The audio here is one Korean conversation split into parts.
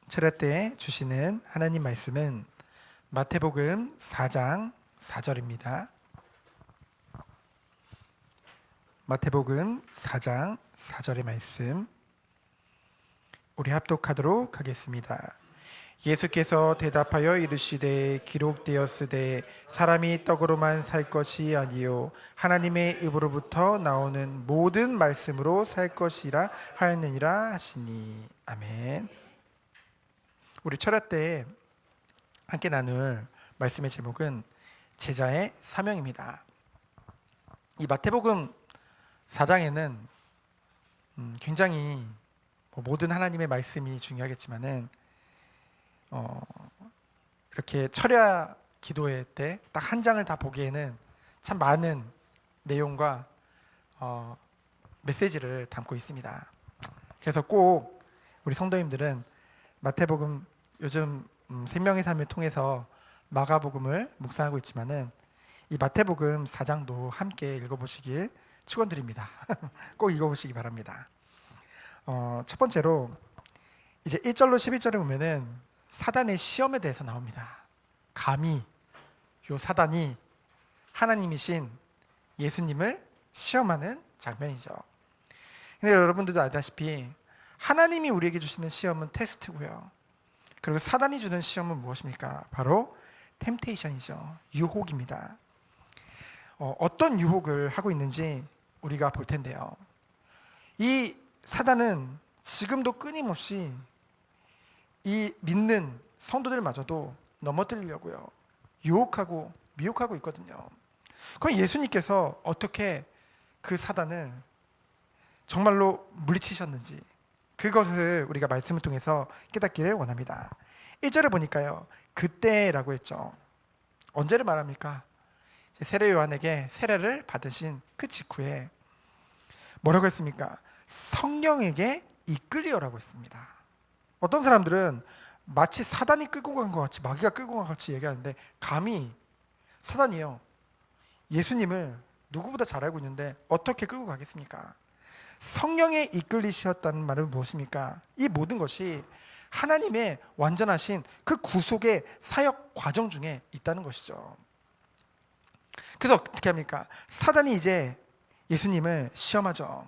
철야 때 주시는 하나님 말씀은 마태복음 4장 4절입니다. 마태복음 4장 4절의 말씀 우리 합독하도록 하겠습니다. 예수께서 대답하여 이르시되 기록되었으되 사람이 떡으로만 살 것이 아니요 하나님의 입으로부터 나오는 모든 말씀으로 살 것이라 하였느니라 하시니. 아멘. 우리 철야 때 함께 나눌 말씀의 제목은 제자의 사명입니다. 이 마태복음 4장에는 굉장히 모든 하나님의 말씀이 중요하겠지만은 이렇게 철야 기도회 때 딱 한 장을 다 보기에는 참 많은 내용과 메시지를 담고 있습니다. 그래서 꼭 우리 성도님들은 마태복음 요즘 생명의 삶을 통해서 마가복음을 묵상하고 있지만은 이 마태복음 4장도 함께 읽어보시길 축원드립니다. 꼭 읽어보시기 바랍니다. 첫 번째로 이제 1절로 11절에 보면은 사단의 시험에 대해서 나옵니다. 감히 요 사단이 하나님이신 예수님을 시험하는 장면이죠. 근데 여러분들도 알다시피 하나님이 우리에게 주시는 시험은 테스트고요. 그리고 사단이 주는 시험은 무엇입니까? 바로 템테이션이죠. 유혹입니다. 어떤 유혹을 하고 있는지 우리가 볼 텐데요. 이 사단은 지금도 끊임없이 이 믿는 성도들마저도 넘어뜨리려고요. 유혹하고 미혹하고 있거든요. 그럼 예수님께서 어떻게 그 사단을 정말로 물리치셨는지 그것을 우리가 말씀을 통해서 깨닫기를 원합니다. 1절에 보니까요. 그때라고 했죠. 언제를 말합니까? 세례 요한에게 세례를 받으신 그 직후에 뭐라고 했습니까? 성령에게 이끌리어라고 했습니다. 어떤 사람들은 마치 사단이 끌고 간 것 같이 마귀가 끌고 간 것 같이 얘기하는데 감히 사단이요. 예수님을 누구보다 잘 알고 있는데 어떻게 끌고 가겠습니까? 성령에 이끌리셨다는 말은 무엇입니까? 이 모든 것이 하나님의 완전하신 그 구속의 사역 과정 중에 있다는 것이죠. 그래서 어떻게 합니까? 사단이 이제 예수님을 시험하죠.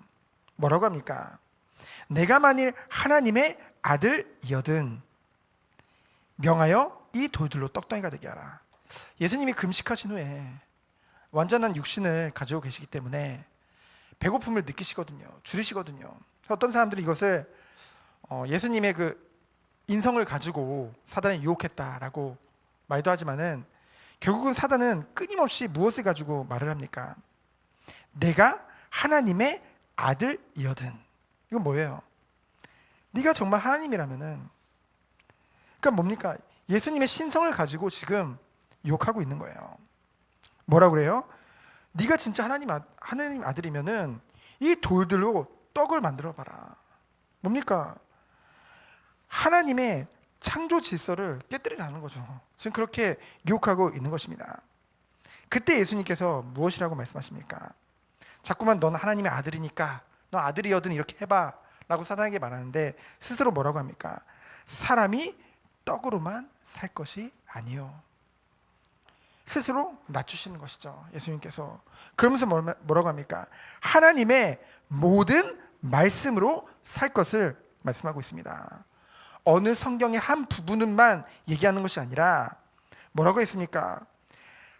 뭐라고 합니까? 내가 만일 하나님의 아들이거든 명하여 이 돌들로 떡덩이가 되게 하라. 예수님이 금식하신 후에 완전한 육신을 가지고 계시기 때문에 배고픔을 느끼시거든요. 줄이시거든요. 어떤 사람들이 이것을 예수님의 그 인성을 가지고 사단을 유혹했다라고 말도 하지만은 결국은 사단은 끊임없이 무엇을 가지고 말을 합니까? 내가 하나님의 아들이거든. 이건 뭐예요? 네가 정말 하나님이라면은 그러니까 뭡니까? 예수님의 신성을 가지고 지금 유혹하고 있는 거예요. 뭐라고 그래요? 네가 진짜 하나님 아들이면은 이 돌들로 떡을 만들어 봐라. 뭡니까? 하나님의 창조 질서를 깨뜨리라는 거죠. 지금 그렇게 유혹하고 있는 것입니다. 그때 예수님께서 무엇이라고 말씀하십니까? 자꾸만 넌 하나님의 아들이니까 너 아들이거든 이렇게 해봐 라고 사단에게 말하는데 스스로 뭐라고 합니까? 사람이 떡으로만 살 것이 아니요. 스스로 낮추시는 것이죠. 예수님께서. 그러면서 뭐라고 합니까? 하나님의 모든 말씀으로 살 것을 말씀하고 있습니다. 어느 성경의 한 부분만 얘기하는 것이 아니라 뭐라고 했습니까?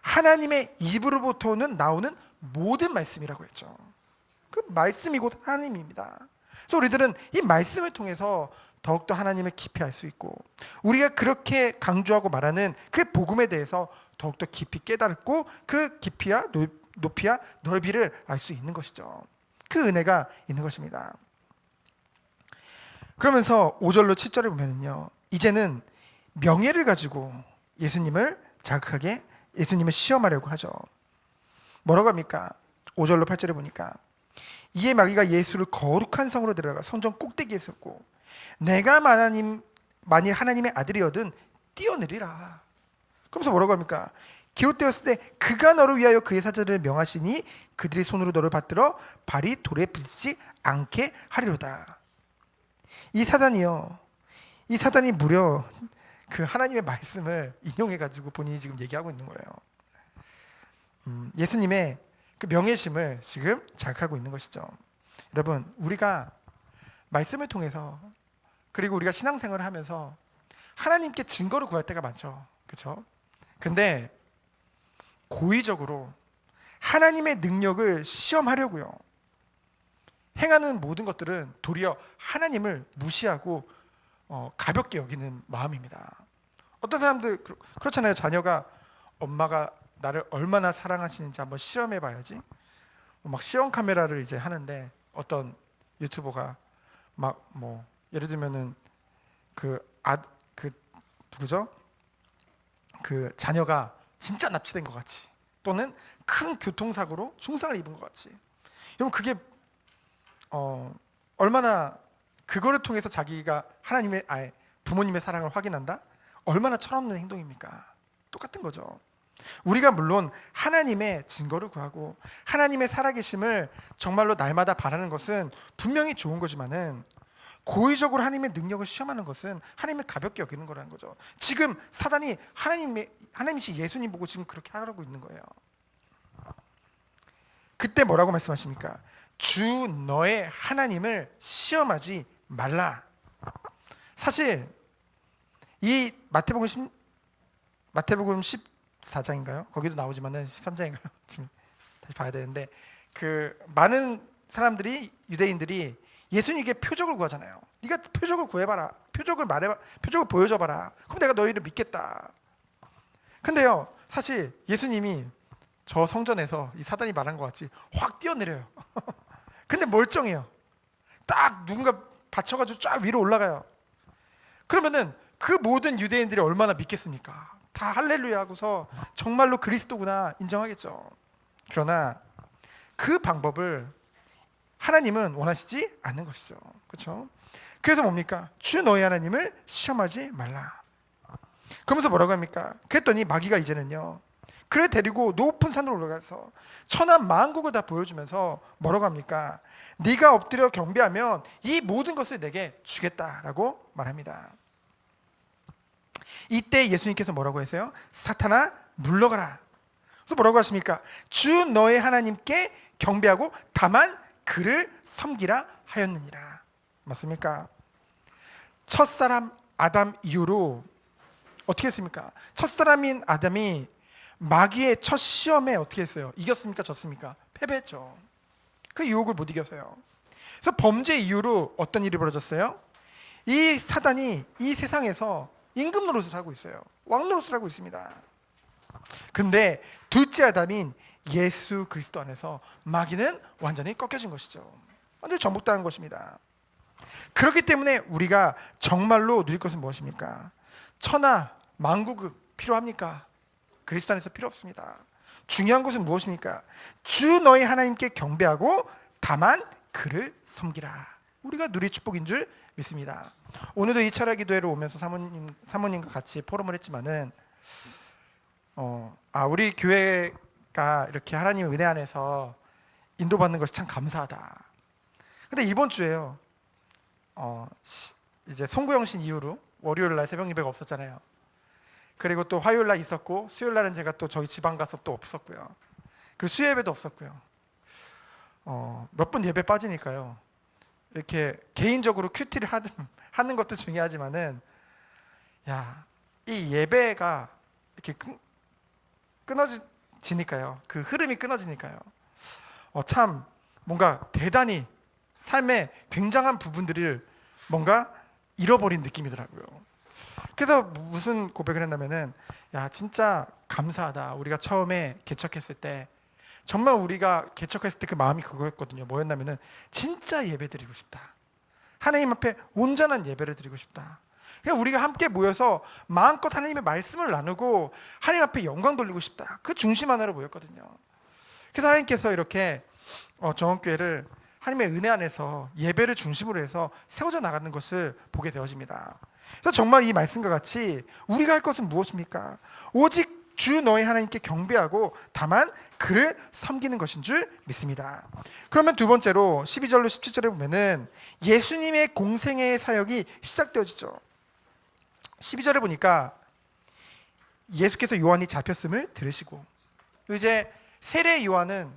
하나님의 입으로부터는 나오는 모든 말씀이라고 했죠. 그 말씀이 곧 하나님입니다. 그래서 우리들은 이 말씀을 통해서 더욱더 하나님을 깊이 알 수 있고 우리가 그렇게 강조하고 말하는 그 복음에 대해서 더욱더 깊이 깨닫고 그 깊이와 높이와 넓이를 알 수 있는 것이죠. 그 은혜가 있는 것입니다. 그러면서 5절로 7절을 보면요. 이제는 명예를 가지고 예수님을 자극하게 예수님을 시험하려고 하죠. 뭐라고 합니까? 5절로 8절에 보니까 이에 마귀가 예수를 거룩한 성으로 데려가 성전 꼭대기에 섰고 내가 만일 하나님의 아들이거든 뛰어내리라. 그러면서 뭐라고 합니까? 기록되었을 때 그가 너를 위하여 그의 사자들을 명하시니 그들의 손으로 너를 받들어 발이 돌에 부딪히지 않게 하리로다. 이 사단이요 이 사단이 무려 그 하나님의 말씀을 인용해가지고 본인이 지금 얘기하고 있는 거예요. 예수님의 그 명예심을 지금 자극하고 있는 것이죠. 여러분, 우리가 말씀을 통해서 그리고 우리가 신앙생활을 하면서 하나님께 증거를 구할 때가 많죠. 그렇죠? 근데 고의적으로 하나님의 능력을 시험하려고요 행하는 모든 것들은 도리어 하나님을 무시하고 가볍게 여기는 마음입니다. 어떤 사람들 그렇잖아요. 자녀가 엄마가 나를 얼마나 사랑하시는지 한번 실험해 봐야지. 막 시험 카메라를 이제 하는데 어떤 유튜버가 막 뭐 예를 들면은 그 누구죠? 그 자녀가 진짜 납치된 것 같이 또는 큰 교통사고로 중상을 입은 것 같이. 여러분 그게 얼마나 그거를 통해서 자기가 하나님의 부모님의 사랑을 확인한다? 얼마나 철없는 행동입니까? 똑같은 거죠. 우리가 물론 하나님의 증거를 구하고 하나님의 살아계심을 정말로 날마다 바라는 것은 분명히 좋은 거지만은 고의적으로 하나님의 능력을 시험하는 것은 하나님을 가볍게 여기는 거라는 거죠. 지금 사단이 하나님이신 예수님 보고 지금 그렇게 하라고 있는 거예요. 그때 뭐라고 말씀하십니까? 주 너의 하나님을 시험하지 말라. 사실 이 마태복음 14장인가요? 거기도 나오지만은 13장인가요? 지금 다시 봐야 되는데 그 많은 사람들이 유대인들이 예수님께 표적을 구하잖아요. 네가 표적을 구해봐라. 표적을 말해봐. 표적을 보여줘봐라. 그럼 내가 너희를 믿겠다. 근데요, 사실 예수님이 저 성전에서 이 사단이 말한 것 같이 확 뛰어내려요. 근데 멀쩡해요. 딱 누군가 받쳐가지고 쫙 위로 올라가요. 그러면은 그 모든 유대인들이 얼마나 믿겠습니까? 다 할렐루야 하고서 정말로 그리스도구나 인정하겠죠. 그러나 그 방법을 하나님은 원하시지 않는 것이죠. 그렇죠? 그래서 뭡니까? 주 너희 하나님을 시험하지 말라. 그러면서 뭐라고 합니까? 그랬더니 마귀가 이제는요, 그를 데리고 높은 산으로 올라가서 천한 만국을 다 보여주면서 뭐라고 합니까? 네가 엎드려 경배하면 이 모든 것을 내게 주겠다라고 말합니다. 이때 예수님께서 뭐라고 하세요? 사탄아 물러가라. 그래서 뭐라고 하십니까? 주 너의 하나님께 경배하고 다만 그를 섬기라 하였느니라. 맞습니까? 첫사람 아담 이후로 어떻게 했습니까? 첫사람인 아담이 마귀의 첫 시험에 어떻게 했어요? 이겼습니까? 졌습니까? 패배했죠. 그 유혹을 못 이겨서요. 그래서 범죄 이후로 어떤 일이 벌어졌어요? 이 사단이 이 세상에서 임금 노릇을 하고 있어요. 왕 노릇을 하고 있습니다. 근데 둘째 아담인 예수 그리스도 안에서 마귀는 완전히 꺾여진 것이죠. 완전히 정복당한 것입니다. 그렇기 때문에 우리가 정말로 누릴 것은 무엇입니까? 천하 만국이 필요합니까? 그리스도 안에서 필요 없습니다. 중요한 것은 무엇입니까? 주 너희 하나님께 경배하고 다만 그를 섬기라. 우리가 누릴 축복인 줄 믿습니다. 오늘도 이 철야 기도회로 오면서 사모님과 같이 포럼을 했지만은 우리 교회가 이렇게 하나님의 은혜 안에서 인도받는 것이 참 감사하다. 근데 이번 주에요, 이제 송구영신 이후로 월요일 날 새벽 예배가 없었잖아요. 그리고 또 화요일 날 있었고 수요일 날은 제가 또 저희 지방 가서 또 없었고요. 그 수요 예배도 없었고요. 몇 번 예배 빠지니까요. 이렇게 개인적으로 큐티를 하는 것도 중요하지만은 이 예배가 이렇게 끊어지니까요. 그 흐름이 끊어지니까요. 참 뭔가 대단히 삶의 굉장한 부분들을 뭔가 잃어버린 느낌이더라고요. 그래서 무슨 고백을 했냐면은 진짜 감사하다. 우리가 처음에 개척했을 때 정말 우리가 개척했을 때 그 마음이 그거였거든요. 뭐였냐면은 진짜 예배드리고 싶다. 하나님 앞에 온전한 예배를 드리고 싶다. 그냥 우리가 함께 모여서 마음껏 하나님의 말씀을 나누고 하나님 앞에 영광 돌리고 싶다. 그 중심 하나로 모였거든요. 그래서 하나님께서 이렇게 정원교회를 하나님의 은혜 안에서 예배를 중심으로 해서 세워져 나가는 것을 보게 되어집니다. 그래서 정말 이 말씀과 같이 우리가 할 것은 무엇입니까? 오직 주 너희 하나님께 경배하고 다만 그를 섬기는 것인 줄 믿습니다. 그러면 두 번째로 12절로 17절에 보면은 예수님의 공생애의 사역이 시작되어지죠. 12절에 보니까 예수께서 요한이 잡혔음을 들으시고, 이제 세례 요한은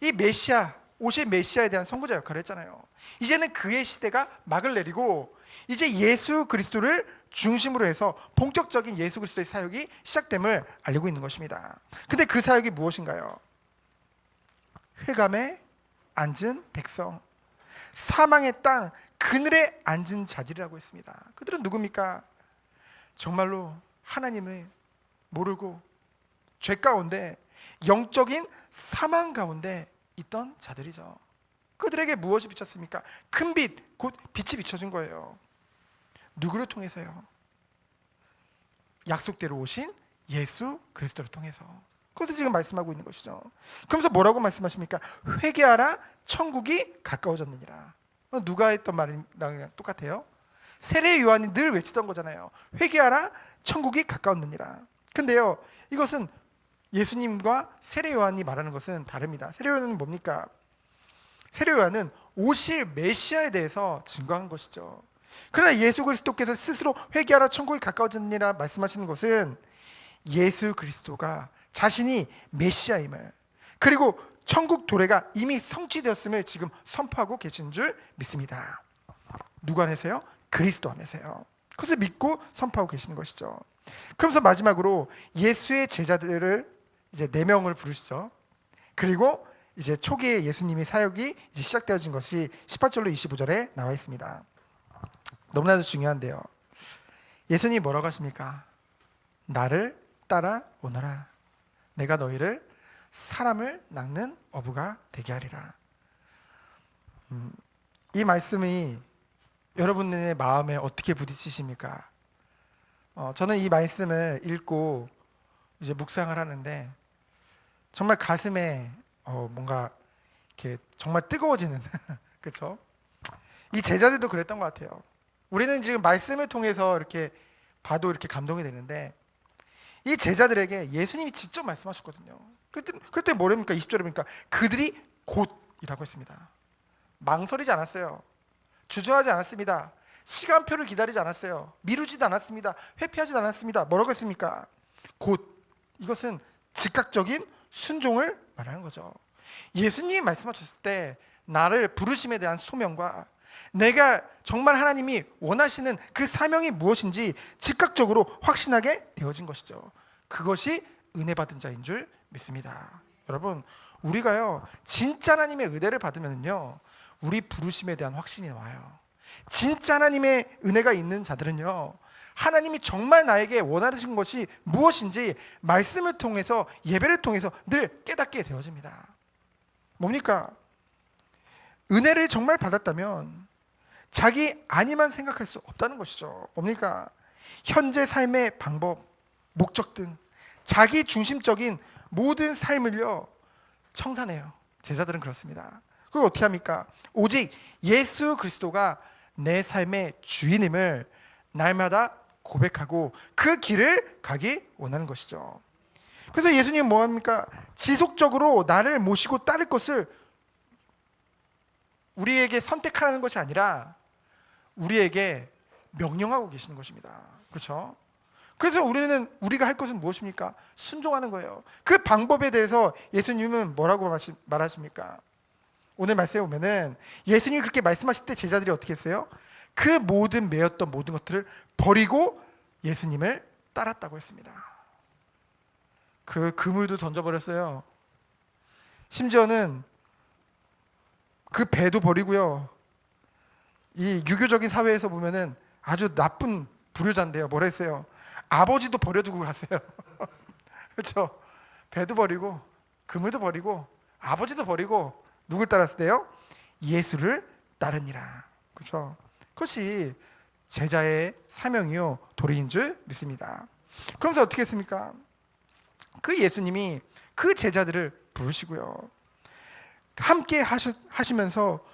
이 메시아, 오실 메시아에 대한 선구자 역할을 했잖아요. 이제는 그의 시대가 막을 내리고 이제 예수 그리스도를 중심으로 해서 본격적인 예수 그리스도의 사역이 시작됨을 알리고 있는 것입니다. 근데 그 사역이 무엇인가요? 흑암에 앉은 백성, 사망의 땅 그늘에 앉은 자들이라고 했습니다. 그들은 누굽니까? 정말로 하나님을 모르고 죄 가운데, 영적인 사망 가운데 있던 자들이죠. 그들에게 무엇이 비쳤습니까? 큰 빛, 곧 빛이 비춰진 거예요. 누구를 통해서요? 약속대로 오신 예수 그리스도를 통해서. 그것을 지금 말씀하고 있는 것이죠. 그러면서 뭐라고 말씀하십니까? 회개하라, 천국이 가까워졌느니라. 누가 했던 말이랑 똑같아요. 세례 요한이 늘 외치던 거잖아요. 회개하라, 천국이 가까웠느니라. 근데요, 이것은 예수님과 세례 요한이 말하는 것은 다릅니다. 세례 요한은 뭡니까? 세례 요한은 오실 메시아에 대해서 증거한 것이죠. 그러나 예수 그리스도께서 스스로 회개하라, 천국이 가까워졌느니라 말씀하시는 것은 예수 그리스도가 자신이 메시아임을, 그리고 천국 도래가 이미 성취되었음을 지금 선포하고 계신 줄 믿습니다. 누구 안에서요? 그리스도 안에서요. 그것을 믿고 선포하고 계시는 것이죠. 그러면서 마지막으로 예수의 제자들을 이제 4명을 부르시죠. 그리고 이제 초기에 예수님이 사역이 이제 시작되어진 것이 18절로 25절에 나와 있습니다. 너무나도 중요한데요. 예수님이 뭐라고 하십니까? 나를 따라오너라. 내가 너희를 사람을 낚는 어부가 되게 하리라. 이 말씀이 여러분의 마음에 어떻게 부딪히십니까? 저는 이 말씀을 읽고 이제 묵상을 하는데 정말 가슴에 뭔가 이렇게 정말 뜨거워지는 그렇죠? 이 제자들도 그랬던 것 같아요. 우리는 지금 말씀을 통해서 이렇게 봐도 이렇게 감동이 되는데 이 제자들에게 예수님이 직접 말씀하셨거든요. 그때 뭐랍니까? 20절에 보니까 그들이 곧이라고 했습니다. 망설이지 않았어요. 주저하지 않았습니다. 시간표를 기다리지 않았어요. 미루지도 않았습니다. 회피하지도 않았습니다. 뭐라고 했습니까? 곧. 이것은 즉각적인 순종을 말하는 거죠. 예수님이 말씀하셨을 때 나를 부르심에 대한 소명과 내가 정말 하나님이 원하시는 그 사명이 무엇인지 즉각적으로 확신하게 되어진 것이죠. 그것이 은혜 받은 자인 줄 믿습니다. 여러분, 우리가요 진짜 하나님의 은혜를 받으면요 우리 부르심에 대한 확신이 와요. 진짜 하나님의 은혜가 있는 자들은요 하나님이 정말 나에게 원하시는 것이 무엇인지 말씀을 통해서, 예배를 통해서 늘 깨닫게 되어집니다. 뭡니까? 은혜를 정말 받았다면 자기 아니만 생각할 수 없다는 것이죠. 뭡니까? 현재 삶의 방법, 목적 등 자기 중심적인 모든 삶을요 청산해요. 제자들은 그렇습니다. 그걸 어떻게 합니까? 오직 예수 그리스도가 내 삶의 주인임을 날마다 고백하고 그 길을 가기 원하는 것이죠. 그래서 예수님은 뭐합니까? 지속적으로 나를 모시고 따를 것을 우리에게 선택하라는 것이 아니라 우리에게 명령하고 계시는 것입니다. 그렇죠? 그래서 우리가 할 것은 무엇입니까? 순종하는 거예요. 그 방법에 대해서 예수님은 뭐라고 말하십니까? 오늘 말씀에 보면은 예수님이 그렇게 말씀하실 때 제자들이 어떻게 했어요? 그 모든 매였던 모든 것들을 버리고 예수님을 따랐다고 했습니다. 그 그물도 던져버렸어요. 심지어는 그 배도 버리고요. 이 유교적인 사회에서 보면은 아주 나쁜 불효자인데요. 뭐라 했어요? 아버지도 버려두고 갔어요. 그렇죠? 배도 버리고 그물도 버리고 아버지도 버리고 누굴 따랐대요? 예수를 따르니라. 그렇죠? 그것이 제자의 사명이요 도리인 줄 믿습니다. 그러면서 어떻게 했습니까? 그 예수님이 그 제자들을 부르시고요. 함께 하시면서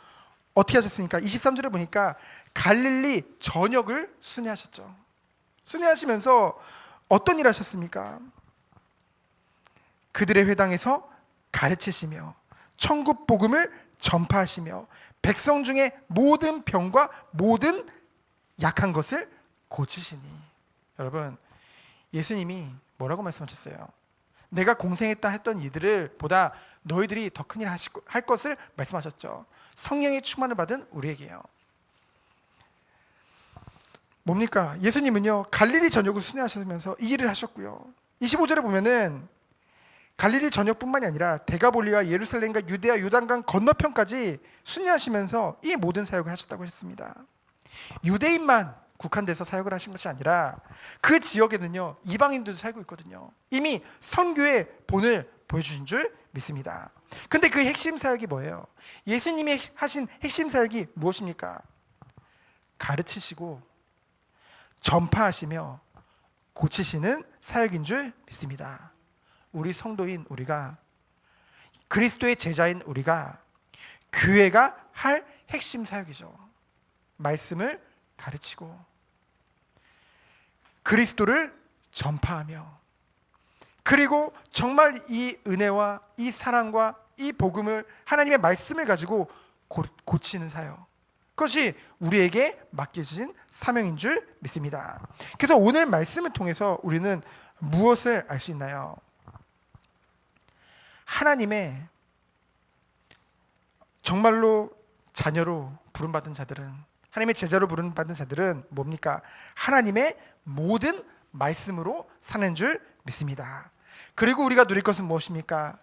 어떻게 하셨습니까? 23절에 보니까 갈릴리 전역을 순회하셨죠. 순회하시면서 어떤 일 하셨습니까? 그들의 회당에서 가르치시며 천국 복음을 전파하시며 백성 중에 모든 병과 모든 약한 것을 고치시니. 여러분, 예수님이 뭐라고 말씀하셨어요? 내가 공생했다 했던 이들을 보다 너희들이 더 큰 일 할 것을 말씀하셨죠. 성령의 충만을 받은 우리에게요. 뭡니까? 예수님은요, 갈릴리 전역을 순회하시면서 이 일을 하셨고요. 25절에 보면은 갈릴리 전역뿐만이 아니라 데가볼리와 예루살렘과 유대아 요단강 건너편까지 순회하시면서 이 모든 사역을 하셨다고 했습니다. 유대인만 국한돼서 사역을 하신 것이 아니라 그 지역에는요, 이방인들도 살고 있거든요. 이미 선교의 본을 보여주신 줄 믿습니다. 근데 그 핵심 사역이 뭐예요? 예수님이 하신 핵심 사역이 무엇입니까? 가르치시고 전파하시며 고치시는 사역인 줄 믿습니다. 우리 성도인 우리가, 그리스도의 제자인 우리가, 교회가 할 핵심 사역이죠. 말씀을 가르치고 그리스도를 전파하며, 그리고 정말 이 은혜와 이 사랑과 이 복음을, 하나님의 말씀을 가지고 고치는 사역, 그것이 우리에게 맡겨진 사명인 줄 믿습니다. 그래서 오늘 말씀을 통해서 우리는 무엇을 알 수 있나요? 하나님의 정말로 자녀로 부름받은 자들은, 하나님의 제자로 부름받은 자들은 뭡니까? 하나님의 모든 말씀으로 사는 줄 믿습니다. 그리고 우리가 누릴 것은 무엇입니까?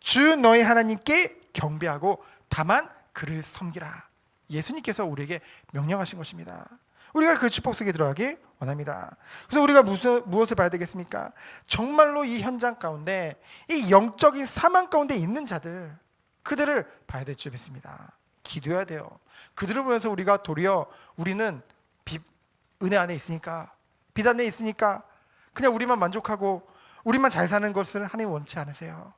주 너희 하나님께 경배하고 다만 그를 섬기라. 예수님께서 우리에게 명령하신 것입니다. 우리가 그 축복 속에 들어가길 원합니다. 그래서 우리가 무엇을 봐야 되겠습니까? 정말로 이 현장 가운데, 이 영적인 사망 가운데 있는 자들, 그들을 봐야 될 줄 믿습니다. 기도해야 돼요. 그들을 보면서 우리가 도리어 우리는 은혜 안에 있으니까, 빛 안에 있으니까 그냥 우리만 만족하고 우리만 잘 사는 것을 하나님 원치 않으세요.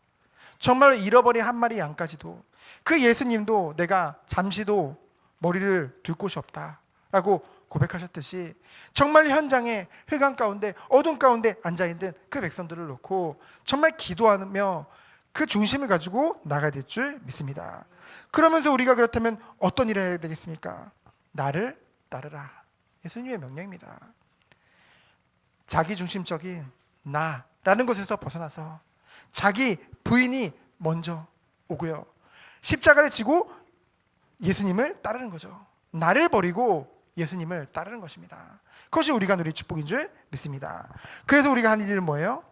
정말로 잃어버린 한 마리 양까지도, 그 예수님도 내가 잠시도 머리를 둘 곳이 없다라고 고백하셨듯이, 정말 현장에 흑암 가운데 어둠 가운데 앉아있는 그 백성들을 놓고 정말 기도하며 그 중심을 가지고 나가야 될 줄 믿습니다. 그러면서 우리가 그렇다면 어떤 일을 해야 되겠습니까? 나를 따르라. 예수님의 명령입니다. 자기중심적인 나라는 것에서 벗어나서 자기 부인이 먼저 오고요, 십자가를 지고 예수님을 따르는 거죠. 나를 버리고 예수님을 따르는 것입니다. 그것이 우리가 누릴 축복인 줄 믿습니다. 그래서 우리가 하는 일은 뭐예요?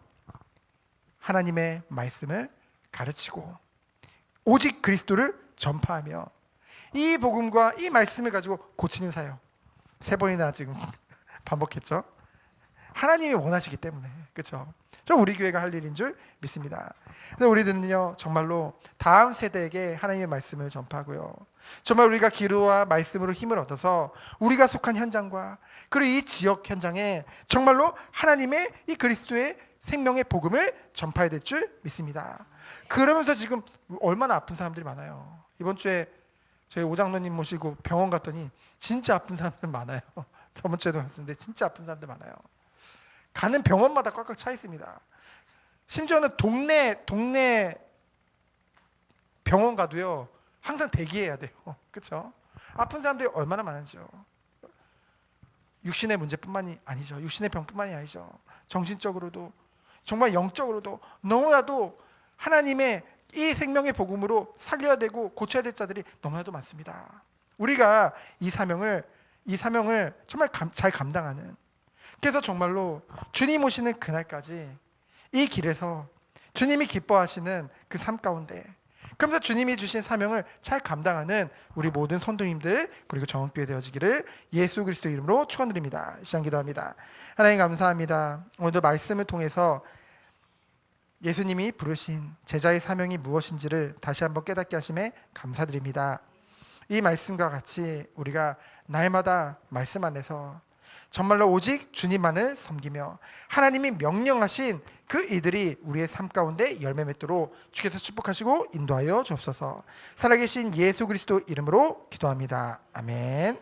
하나님의 말씀을 가르치고 오직 그리스도를 전파하며 이 복음과 이 말씀을 가지고 고치는 사역. 3번이나 지금 반복했죠. 하나님이 원하시기 때문에, 그렇죠? 저 우리 교회가 할 일인 줄 믿습니다. 그래서 우리들은요, 정말로 다음 세대에게 하나님의 말씀을 전파하고요, 정말 우리가 기도와 말씀으로 힘을 얻어서 우리가 속한 현장과 그리고 이 지역 현장에 정말로 하나님의 이 그리스도의 생명의 복음을 전파해야 될 줄 믿습니다. 그러면서 지금 얼마나 아픈 사람들이 많아요. 이번 주에 저희 오장로님 모시고 병원 갔더니 진짜 아픈 사람들 많아요. 저번 주에도 갔었는데 진짜 아픈 사람들 많아요. 가는 병원마다 꽉꽉 차 있습니다. 심지어는 동네 병원 가도요, 항상 대기해야 돼요. 그렇죠? 아픈 사람들이 얼마나 많은지요. 육신의 문제뿐만이 아니죠. 육신의 병뿐만이 아니죠. 정신적으로도, 정말 영적으로도 너무나도 하나님의 이 생명의 복음으로 살려야 되고 고쳐야 될 자들이 너무나도 많습니다. 우리가 이 사명을 정말 잘 감당하는, 그래서 정말로 주님 오시는 그날까지 이 길에서 주님이 기뻐하시는 그 삶 가운데, 그러면서 주님이 주신 사명을 잘 감당하는 우리 모든 선도님들 그리고 정원교회 되어지기를 예수 그리스도 이름으로 축원드립니다. 시간 기도합니다. 하나님 감사합니다. 오늘도 말씀을 통해서 예수님이 부르신 제자의 사명이 무엇인지를 다시 한번 깨닫게 하심에 감사드립니다. 이 말씀과 같이 우리가 날마다 말씀 안에서 정말로 오직 주님만을 섬기며 하나님이 명령하신 그 이들이 우리의 삶 가운데 열매 맺도록 주께서 축복하시고 인도하여 주옵소서. 살아계신 예수 그리스도 이름으로 기도합니다. 아멘.